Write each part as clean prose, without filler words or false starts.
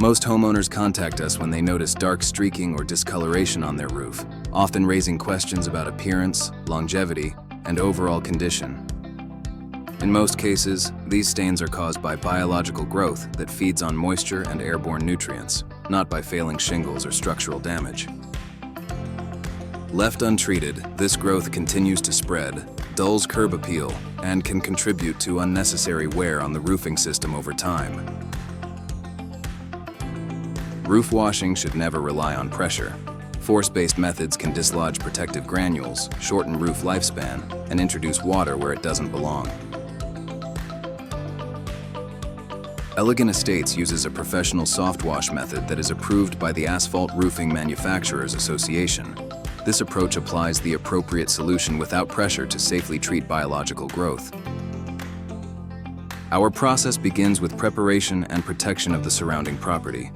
Most homeowners contact us when they notice dark streaking or discoloration on their roof, often raising questions about appearance, longevity, and overall condition. In most cases, these stains are caused by biological growth that feeds on moisture and airborne nutrients, not by failing shingles or structural damage. Left untreated, this growth continues to spread, dulls curb appeal, and can contribute to unnecessary wear on the roofing system over time. Roof washing should never rely on pressure. Force-based methods can dislodge protective granules, shorten roof lifespan, and introduce water where it doesn't belong. Elegant Estates uses a professional SoftWash method that is approved by the Asphalt Roofing Manufacturers Association. This approach applies the appropriate solution without pressure to safely treat biological growth. Our process begins with preparation and protection of the surrounding property.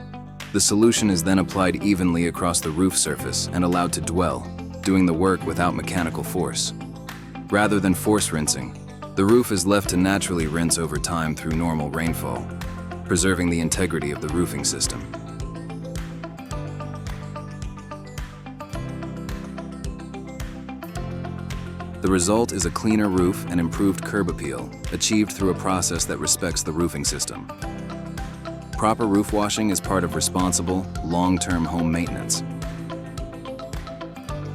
The solution is then applied evenly across the roof surface and allowed to dwell, doing the work without mechanical force. Rather than force rinsing, the roof is left to naturally rinse over time through normal rainfall, preserving the integrity of the roofing system. The result is a cleaner roof and improved curb appeal, achieved through a process that respects the roofing system. Proper roof washing is part of responsible, long-term home maintenance.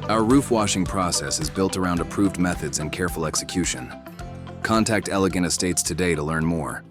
Our roof washing process is built around approved methods and careful execution. Contact Elegant Estates today to learn more.